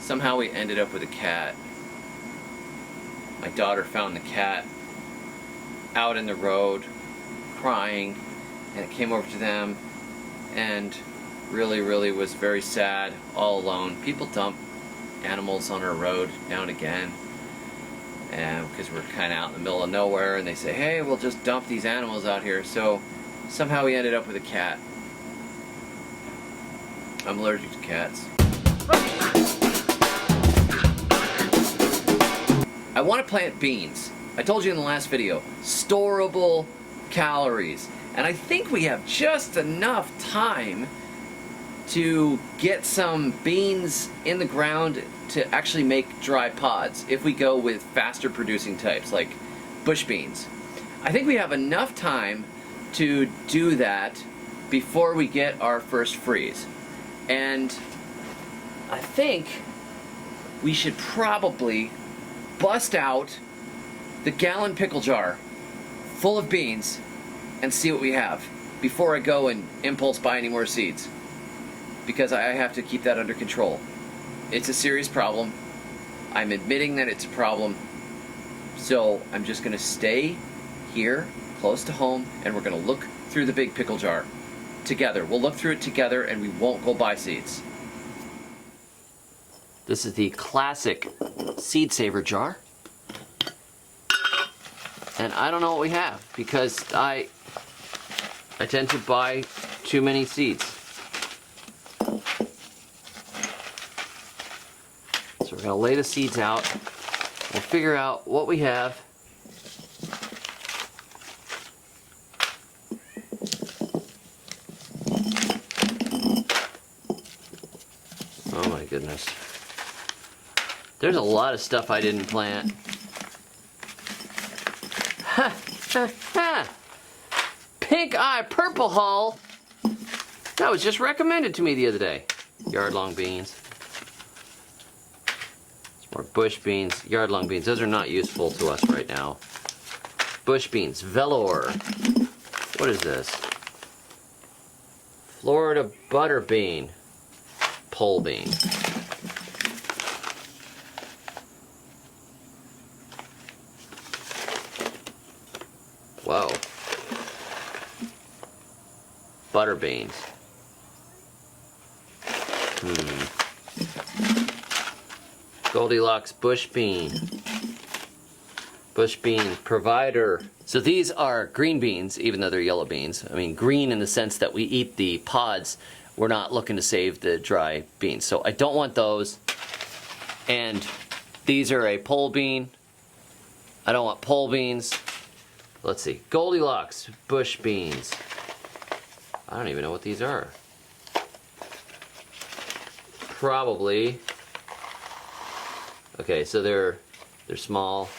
Somehow we ended up with a cat. My daughter found the cat out in the road crying, and it came over to them and really was very sad, all alone. People dump animals on our road now and again, and because we're kind of out in the middle of nowhere, and they say, hey, we'll just dump these animals out here. So somehow we ended up with a cat. I'm allergic to cats. I want to plant beans. I told you in the last video, storable calories. And I think we have just enough time to get some beans in the ground to actually make dry pods if we go with faster producing types like bush beans. I think we have enough time to do that before we get our first freeze. And I think we should probably bust out the gallon pickle jar full of beans and see what we have before I go and impulse buy any more seeds, because I have to keep that under control. It's a serious problem. I'm admitting that it's a problem, so I'm just going to stay here close to home, and we're going to look through the big pickle jar together. We'll look through it together, and we won't go buy seeds. This is the classic seed saver jar. And I don't know what we have, because I tend to buy too many seeds. So we're going to lay the seeds out. We'll figure out what we have. Oh my goodness. There's a lot of stuff I didn't plant. Ha ha ha! Pink eye purple hull! That was just recommended to me the other day. Yard long beans. Some more bush beans. Yard long beans. Those are not useful to us right now. Bush beans. Velour. What is this? Florida butter bean. Pole bean. Whoa. Butter beans. Goldilocks bush bean. Bush bean provider. So these are green beans, even though they're yellow beans. I mean, green in the sense that we eat the pods. We're not looking to save the dry beans. So I don't want those. And these are a pole bean. I don't want pole beans. Let's see. Goldilocks bush beans. I don't even know what these are. Probably. Okay, so they're small.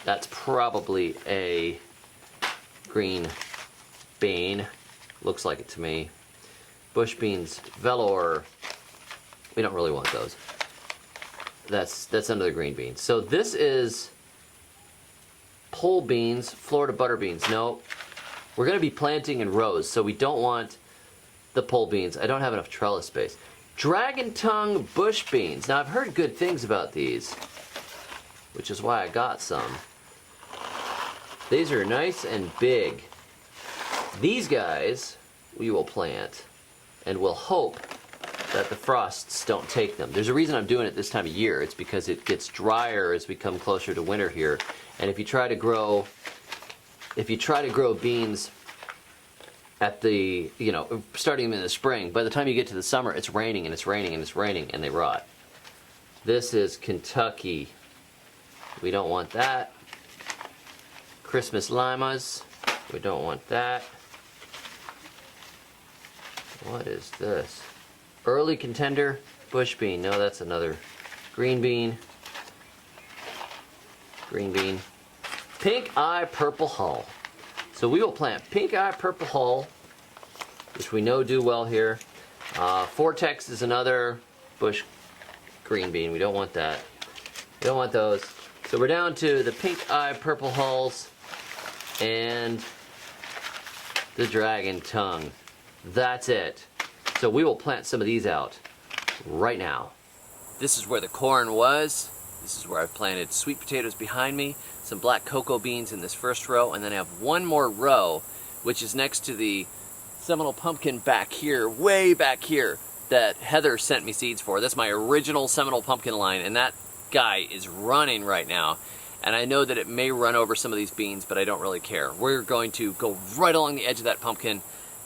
That's probably a green bean. Looks like it to me. Bush beans, velour. We don't really want those. That's under the green beans. So this is pole beans, Florida butter beans. No, we're going to be planting in rows, so we don't want the pole beans. I don't have enough trellis space. Dragon tongue bush beans. Now I've heard good things about these, which is why I got some. These are nice and big. These guys we will plant, and we'll hope that the frosts don't take them. There's a reason I'm doing it this time of year. It's because it gets drier as we come closer to winter here. And if you try to grow beans at the, starting them in the spring, by the time you get to the summer, it's raining and it's raining and it's raining, and they rot. This is Kentucky. We don't want that. Christmas limas. We don't want that. What is this? Early contender bush bean. No, that's another green bean. Green bean. Pink eye purple hull. So we will plant pink eye purple hull, which we know do well here. Vortex is another bush green bean. We don't want that. We don't want those. So we're down to the pink eye purple hulls and the dragon tongue. That's it. So we will plant some of these out right now. This is where the corn was. This is where I've planted sweet potatoes behind me, some black cocoa beans in this first row, and then I have one more row, which is next to the Seminole pumpkin back here, way back here, that Heather sent me seeds for. That's my original Seminole pumpkin line, and that guy is running right now. And I know that it may run over some of these beans, but I don't really care. We're going to go right along the edge of that pumpkin,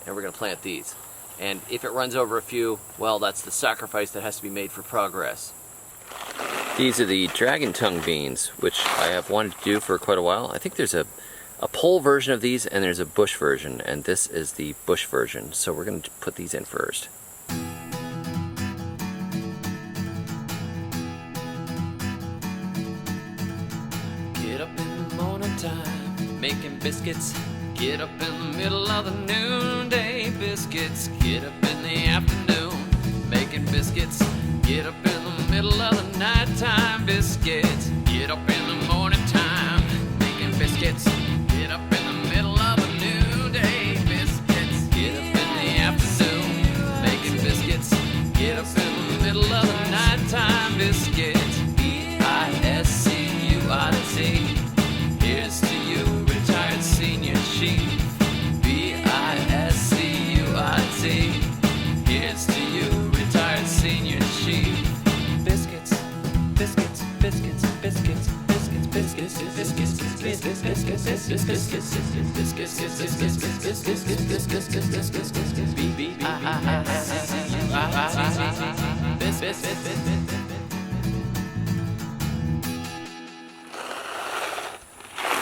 and we're going to plant these. And if it runs over a few, well, that's the sacrifice that has to be made for progress. These are the dragon tongue beans, which I have wanted to do for quite a while. I think there's a pole version of these, and there's a bush version, and this is the bush version. So we're going to put these in first. Get up in the morning time, making biscuits. Get up in the middle of the noonday, biscuits. Get up in the afternoon, making biscuits. Get up in the middle of the nighttime, biscuits. Get up in the morning time, making biscuits. Get up in the middle of the noonday, biscuits. Get up in the afternoon, making biscuits. Get up in the middle of the nighttime, biscuits. B-I-S-C-U-I-T. Here's to you, retired senior chief. B-I-S-C-U-I-T. Here's to you, retired senior chief. Biscuits, biscuits, biscuits, biscuits, biscuits, biscuits, biscuits, biscuits, biscuits, biscuits, biscuits, biscuits, biscuits, biscuits, B-I-S-C-U-I-T.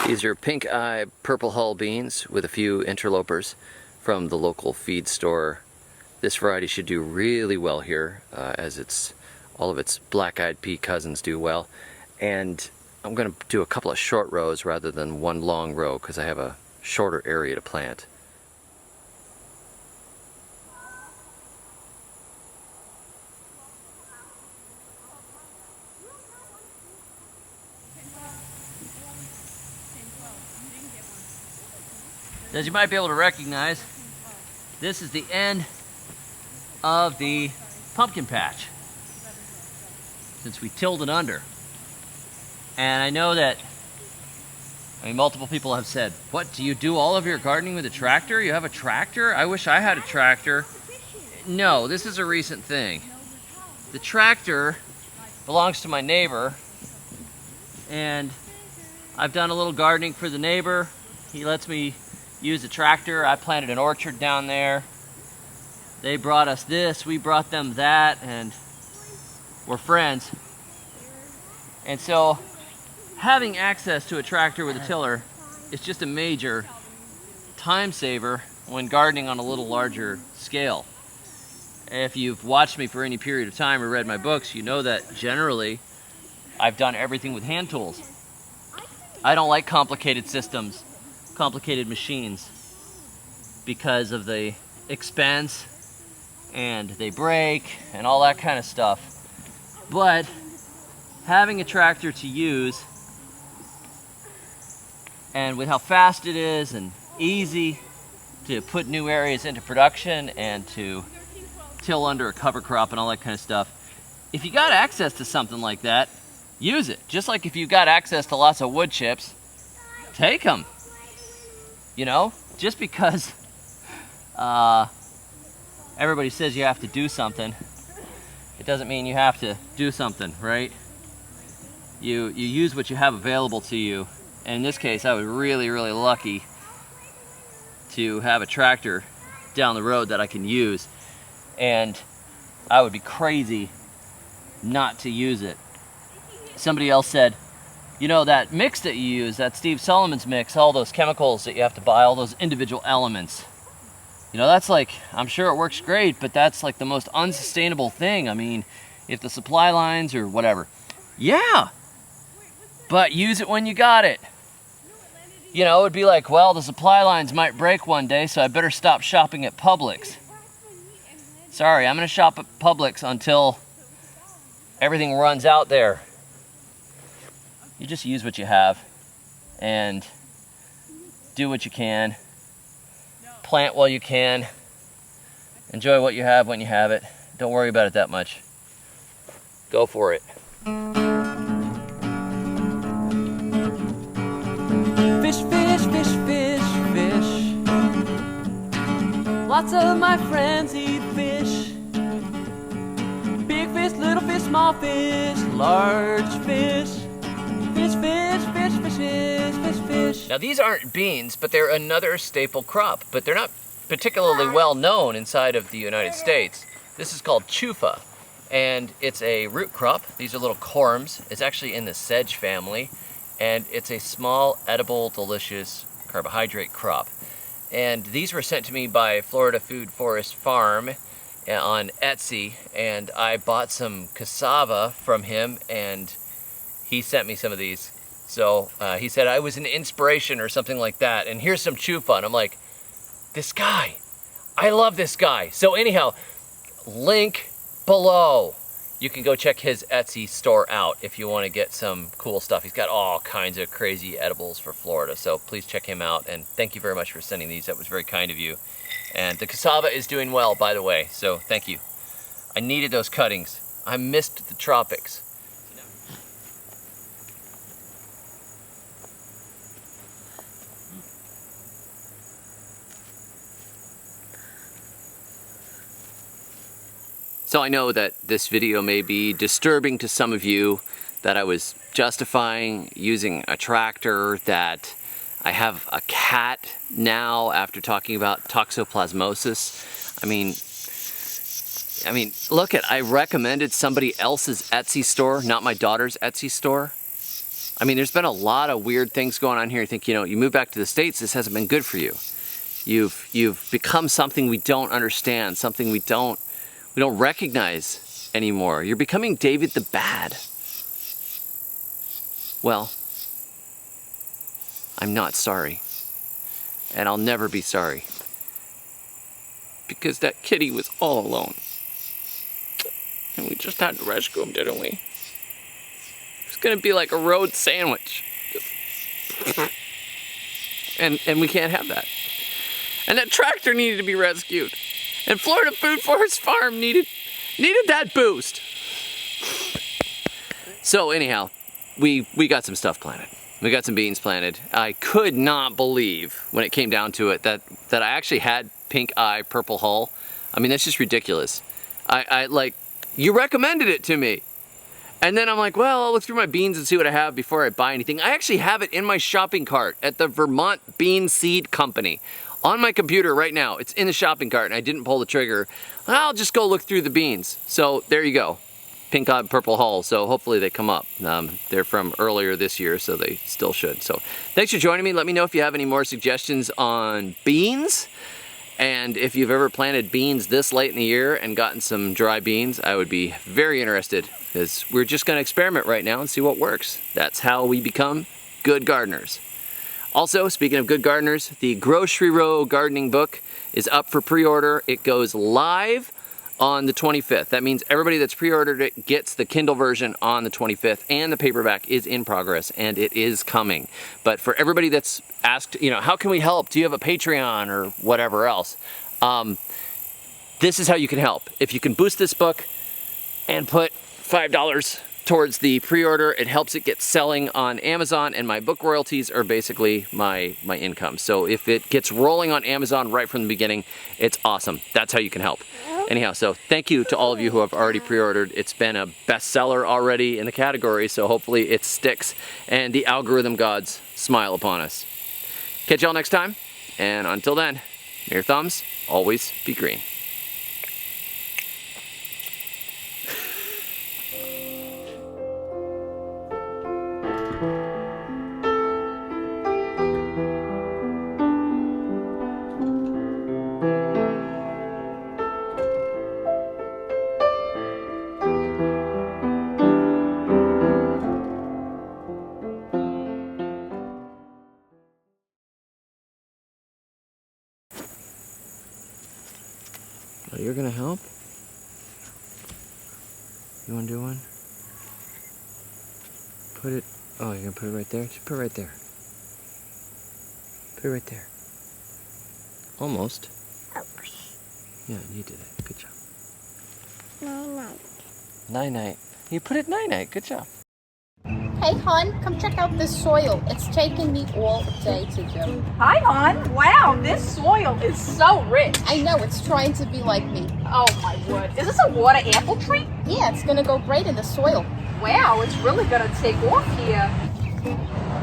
These are pink eye purple hull beans with a few interlopers from the local feed store. This variety should do really well here, as all of its black-eyed pea cousins do well. And I'm going to do a couple of short rows rather than one long row because I have a shorter area to plant. As you might be able to recognize, this is the end of the pumpkin patch, since we tilled it under. And I know that, multiple people have said, what, do you do all of your gardening with a tractor? You have a tractor? I wish I had a tractor. No, this is a recent thing. The tractor belongs to my neighbor, and I've done a little gardening for the neighbor. He lets me use the tractor. I planted an orchard down there. They brought us this, we brought them that, and we're friends. And so having access to a tractor with a tiller is just a major time saver when gardening on a little larger scale. If you've watched me for any period of time or read my books, you know that generally I've done everything with hand tools. I don't like complicated systems, complicated machines, because of the expense and they break and all that kind of stuff. But having a tractor to use, and with how fast it is and easy to put new areas into production and to till under a cover crop and all that kind of stuff, if you got access to something like that, use it. Just like if you got access to lots of wood chips, take them. You know, just because everybody says you have to do something, it doesn't mean you have to do something, right? You use what you have available to you. And in this case, I was really, really lucky to have a tractor down the road that I can use. And I would be crazy not to use it. Somebody else said, you know, that mix that you use, that Steve Solomon's mix, all those chemicals that you have to buy, all those individual elements, you know, that's like, I'm sure it works great, but that's like the most unsustainable thing. I mean, if the supply lines or whatever, yeah, but use it when you got it. You know, it'd be like, well, the supply lines might break one day, so I better stop shopping at Publix. Sorry, I'm going to shop at Publix until everything runs out there. You just use what you have and do what you can. Plant while you can. Enjoy what you have when you have it. Don't worry about it that much. Go for it. Fish, fish, fish, fish, fish. Lots of my friends eat fish. Big fish, little fish, small fish, large fish. Fish, fish, fish, fishes, fish, fish. Now these aren't beans, but they're another staple crop, but they're not particularly well known inside of the United States. This is called Chufa, and it's a root crop. These are little corms. It's actually in the sedge family, and it's a small, edible, delicious carbohydrate crop. And these were sent to me by Florida Food Forest Farm on Etsy, and I bought some cassava from him, and he sent me some of these. So he said I was an inspiration or something like that, and here's some chufa. And I'm like, this guy, I love this guy. So anyhow, link below. You can go check his Etsy store out if you want to get some cool stuff. He's got all kinds of crazy edibles for Florida, so please check him out. And thank you very much for sending these. That was very kind of you. And the cassava is doing well, by the way, so thank you. I needed those cuttings. I missed the tropics. So I know that this video may be disturbing to some of you, that I was justifying using a tractor, that I have a cat now after talking about toxoplasmosis. I mean, look I recommended somebody else's Etsy store, not my daughter's Etsy store. I mean, there's been a lot of weird things going on here. I think, you know, you move back to the States, this hasn't been good for you. You've become something we don't understand, something we don't recognize anymore. You're becoming David the Bad. Well, I'm not sorry. And I'll never be sorry. Because that kitty was all alone. And we just had to rescue him, didn't we? It's gonna be like a road sandwich. And we can't have that. And that tractor needed to be rescued. And Florida Food Forest Farm needed that boost. So anyhow, we got some stuff planted. We got some beans planted. I could not believe when it came down to it that I actually had pink eye, purple hull. I mean, that's just ridiculous. I like, you recommended it to me. And then I'm like, well, I'll look through my beans and see what I have before I buy anything. I actually have it in my shopping cart at the Vermont Bean Seed Company. On my computer right now, it's in the shopping cart and I didn't pull the trigger. I'll just go look through the beans. So there you go, pink eye, purple hull. So hopefully they come up. They're from earlier this year, so they still should. So thanks for joining me. Let me know if you have any more suggestions on beans. And if you've ever planted beans this late in the year and gotten some dry beans, I would be very interested, because we're just gonna experiment right now and see what works. That's how we become good gardeners. Also, speaking of good gardeners, the Grocery Row gardening book is up for pre-order. It goes live on the 25th. That means everybody that's pre-ordered it gets the Kindle version on the 25th, and the paperback is in progress, and it is coming. But for everybody that's asked, you know, how can we help? Do you have a Patreon or whatever else? This is how you can help. If you can boost this book and put $5 towards the pre-order, it helps it get selling on Amazon, and my book royalties are basically my income. So if it gets rolling on Amazon right from the beginning, it's awesome. That's how you can help. Anyhow, so thank you to all of you who have already pre-ordered. It's been a bestseller already in the category, so hopefully it sticks and the algorithm gods smile upon us. Catch y'all next time, and until then, may your thumbs always be green. Oh, you're gonna help? You wanna do one? Put it, oh, you're gonna put it right there? Just put it right there. Put it right there. Almost. Yeah, you did it. Good job. Night night. Night night. You put it night-night. Good job. Hey, hon, come check out this soil. It's taken me all day to do. Hi, hon. Wow, this soil is so rich. I know, it's trying to be like me. Oh, my word. Is this a water apple tree? Yeah, it's gonna go great in the soil. Wow, it's really gonna take off here.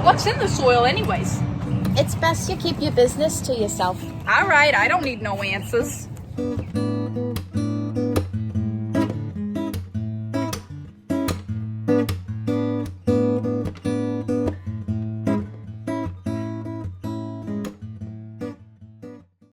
What's in the soil anyways? It's best you keep your business to yourself. All right, I don't need no answers.